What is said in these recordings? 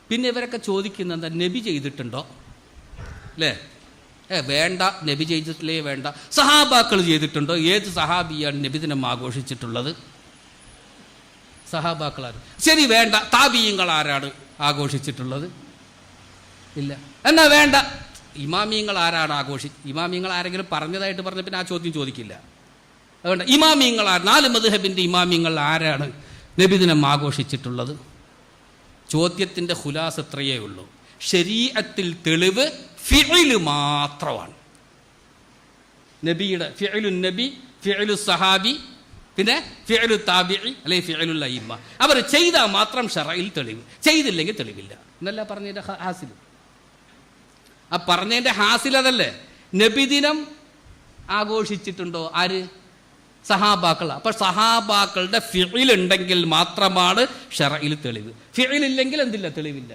പിന്നെ ഇവരൊക്കെ ചോദിക്കുന്നത് എന്താ, നബി ചെയ്തിട്ടുണ്ടോ അല്ലേ? വേണ്ട, നബി ചെയ്തിട്ടില്ലേ വേണ്ട. സഹാബാക്കൾ ചെയ്തിട്ടുണ്ടോ? ഏത് സഹാബിയാണ് നബിദിനം ആഘോഷിച്ചിട്ടുള്ളത്? സഹാബാക്കളാണ്. ശരി, വേണ്ട. താബിയങ്ങൾ ആരാണ് ആഘോഷിച്ചിട്ടുള്ളത്? ഇല്ല. എന്നാ വേണ്ട, ഇമാമിയങ്ങൾ ആരാണ് ഇമാമിയങ്ങൾ ആരെങ്കിലും പറഞ്ഞതായിട്ട് പറഞ്ഞ പിന്നെ ആ ചോദ്യം ചോദിക്കില്ല. അതുകൊണ്ട് ഇമാമിയങ്ങൾ 4 മദ്ഹബിൻ്റെ ഇമാമിയങ്ങൾ ആരാണ് നബിദിനം ആഘോഷിച്ചിട്ടുള്ളത്? ചോദ്യത്തിൻ്റെ ഖുലാസ എത്രയേ ഉള്ളൂ. ശരീഅത്തിൽ തെളിവ് ഫിഇല് മാത്രമാണ്. നബിയുടെ ഫിഇലു നബി, ഫിഇലു സഹാബി, പിന്നെ ഫിഇലു താബിഇ അല്ലെങ്കിൽ ഫിഇലുൽ അയിമ്മ. അവർ ചെയ്താൽ മാത്രം ശറഇൽ തെളിവ്, ചെയ്തില്ലെങ്കിൽ തെളിവില്ല എന്നല്ല പറഞ്ഞതിൻ്റെ ഹാസിൽ. ആ പറഞ്ഞതിൻ്റെ ഹാസിൽ അതല്ലേ. നബിദിനം ആഘോഷിച്ചിട്ടുണ്ടോ? ആര്? സഹാബാക്കൾ. അപ്പോൾ സഹാബാക്കളുടെ ഫിഇലുണ്ടെങ്കിൽ മാത്രമാണ് ശറഇൽ തെളിവ്. ഫിഇലില്ലെങ്കിൽ എന്തില്ല, തെളിവില്ല.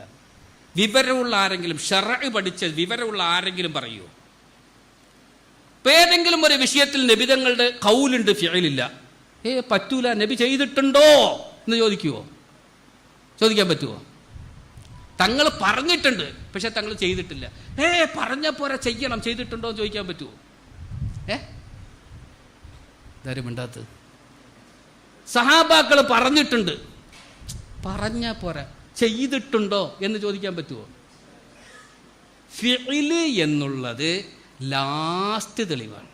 വിവരമുള്ള ആരെങ്കിലും, ശറഅ് പഠിച്ച വിവരമുള്ള ആരെങ്കിലും പറയുമോ? ഇപ്പം ഏതെങ്കിലും ഒരു വിഷയത്തിൽ നബിതങ്ങളുടെ ഖൗലുണ്ട്, ഫിഇലില്ല, പറ്റൂല, നബി ചെയ്തിട്ടുണ്ടോ എന്ന് ചോദിക്കുമോ? ചോദിക്കാൻ പറ്റുമോ? തങ്ങൾ പറഞ്ഞിട്ടുണ്ട്, പക്ഷെ തങ്ങൾ ചെയ്തിട്ടില്ല. പറഞ്ഞ പോരാ, ചെയ്യണം, ചെയ്തിട്ടുണ്ടോ എന്ന് ചോദിക്കാൻ പറ്റുമോ? ഇതാരും മിണ്ടാത്തത്. സഹാബാക്കൾ പറഞ്ഞിട്ടുണ്ട്, പറഞ്ഞ പോരാ, ചെയ്തിട്ടുണ്ടോ എന്ന് ചോദിക്കാൻ പറ്റുമോ? ഫിഇല് എന്നുള്ളത് ലാസ്റ്റ് തെളിവാണ്.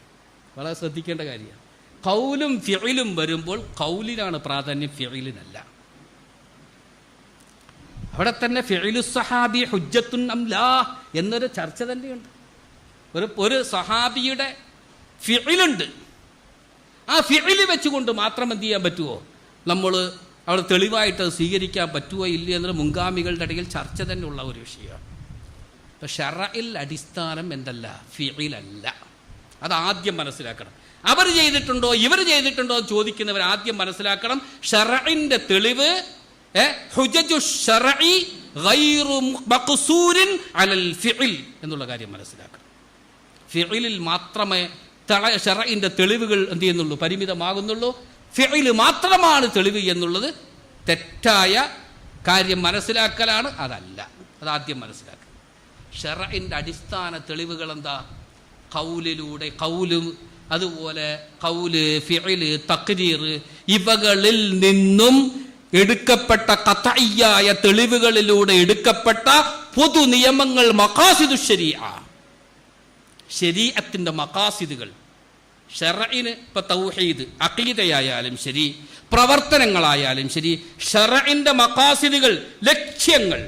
വളരെ ശ്രദ്ധിക്കേണ്ട കാര്യമാണ്. ഖൗലും ഫിഇലും വരുമ്പോൾ ഖൗലിനാണ് പ്രാധാന്യം, ഫിഇലിനല്ല. അവിടെ തന്നെ ഫിഇലു സഹാബി ഹുജ്ജത്തുൻ അം ലാ എന്നൊരു ചർച്ച തന്നെയുണ്ട്. ഒരു സഹാബിയുടെ ഫിഇലുണ്ട്, ആ ഫിഇല് വെച്ചുകൊണ്ട് മാത്രം എന്ത് ചെയ്യാൻ പറ്റുമോ, നമ്മൾ അവിടെ തെളിവായിട്ട് അത് സ്വീകരിക്കാൻ പറ്റുമോ ഇല്ല എന്നൊരു മുൻഗാമികളുടെ ഇടയിൽ ചർച്ച തന്നെ ഉള്ള ഒരു വിഷയമാണ്. ഇപ്പം ശറഇൽ അടിസ്ഥാനം എന്തല്ല, ഫിഇലല്ല. അത് ആദ്യം മനസ്സിലാക്കണം. അവർ ചെയ്തിട്ടുണ്ടോ ഇവർ ചെയ്തിട്ടുണ്ടോ എന്ന് ചോദിക്കുന്നവർ ആദ്യം മനസ്സിലാക്കണം, ശറഇന്റെ തെളിവ് ഹുജജു ശറഇ ഗൈറു മഖ്സൂരിൻ അലൽ ഫിഇൽ എന്നുള്ള കാര്യം മനസ്സിലാക്കണം. ഫിഇലിൽ മാത്രമേ ശറഇന്റെ തെളിവുകൾ എന്ത് ചെയ്യുന്നുള്ളൂ, പരിമിതമാകുന്നുള്ളൂ. ഫിഇല് മാത്രമാണ് തെളിവ് എന്നുള്ളത് തെറ്റായ കാര്യം മനസ്സിലാക്കലാണ്. അതല്ല, അതാദ്യം മനസ്സിലാക്കുക. ശറഇന്റെ അടിസ്ഥാന തെളിവുകൾ എന്താ? ഖൗലിലൂടെ, ഖൗല്, അതുപോലെ ഖൗല്, ഫിഇല്, തഖ്രീർ, ഇവകളിൽ നിന്നും എടുക്കപ്പെട്ട ഖത്ഈയായ തെളിവുകളിലൂടെ എടുക്കപ്പെട്ട പൊതു നിയമങ്ങൾ, മഖാസിദു ശരീഅ, ശരീഅത്തിന്റെ മഖാസിദുകൾ. ശറഇന് ഇപ്പൊ തൗഹീദ്, അഖീദയായാലും ശരി, പ്രവർത്തനങ്ങളായാലും ശരി, ശറഇന്റെ മഖാസിദുകൾ, ലക്ഷ്യങ്ങൾ,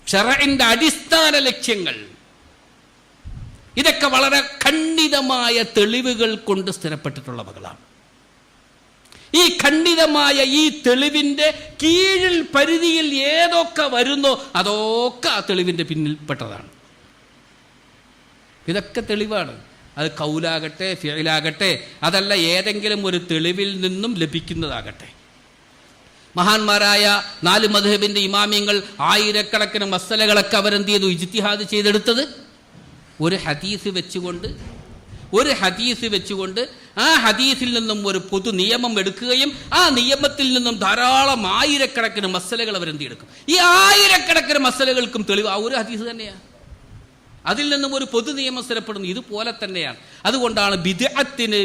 ശറഇന്റെ അടിസ്ഥാന ലക്ഷ്യങ്ങൾ, ഇതൊക്കെ വളരെ ഖണ്ഡിതമായ തെളിവുകൾ കൊണ്ട് സ്ഥിരപ്പെട്ടിട്ടുള്ളവകളാണ്. ഈ ഖണ്ഡിതമായ ഈ തെളിവിന്റെ കീഴിൽ, പരിധിയിൽ ഏതൊക്കെ വരുന്നോ അതൊക്കെ ആ തെളിവിന്റെ പിന്നിൽപ്പെട്ടതാണ്. ഇതൊക്കെ തെളിവാണ്. അത് ഖൗലാകട്ടെ, ഫിഇലാകട്ടെ, അതല്ല ഏതെങ്കിലും ഒരു തെളിവിൽ നിന്നും ലഭിക്കുന്നതാകട്ടെ. മഹാന്മാരായ 4 മദ്ഹബിന്റെ ഇമാമിയങ്ങൾ ആയിരക്കണക്കിന് മസലകളൊക്കെ അവരെന്ത് ചെയ്തു, ഇജ്തിഹാദ് ചെയ്തെടുത്തത് ഒരു ഹദീസ് വെച്ചുകൊണ്ട് ആ ഹദീസിൽ നിന്നും ഒരു പൊതു നിയമം എടുക്കുകയും ആ നിയമത്തിൽ നിന്നും ധാരാളം ആയിരക്കണക്കിന് മസലകൾ അവരെന്ത് എടുക്കും. ഈ ആയിരക്കണക്കിന് മസലകൾക്കും തെളിവ് ആ ഒരു ഹദീസ് തന്നെയാണ്. അതിൽ നിന്നും ഒരു പൊതു നിയമം സ്ഥിരപ്പെടുന്നു. ഇതുപോലെ തന്നെയാണ്. അതുകൊണ്ടാണ് ബിദ്അത്തിന്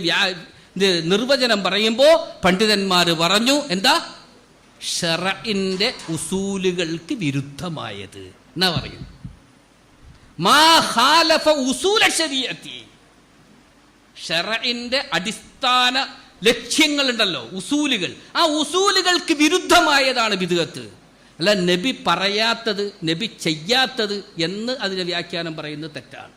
നിർവചനം പറയുമ്പോൾ പണ്ഡിതന്മാർ പറഞ്ഞു, എന്താ? ശറഇന്റെ ഉസൂലുകൾക്ക് വിരുദ്ധമായത് എന്നാ പറയും. മാ ഖാലഫ ഉസൂല ശരീഅത്തി, ശറഇന്റെ അടിസ്ഥാന ലക്ഷ്യങ്ങളുണ്ടല്ലോ, ഉസൂലുകൾ, ആ ഉസൂലുകൾക്ക് വിരുദ്ധമായതാണ് ബിദ്അത്ത്. അല്ല നബി പറയാത്തത്, നബി ചെയ്യാത്തത് എന്ന് അതിന്റെ വ്യാഖ്യാനം പറയുന്നത് തെറ്റാണ്.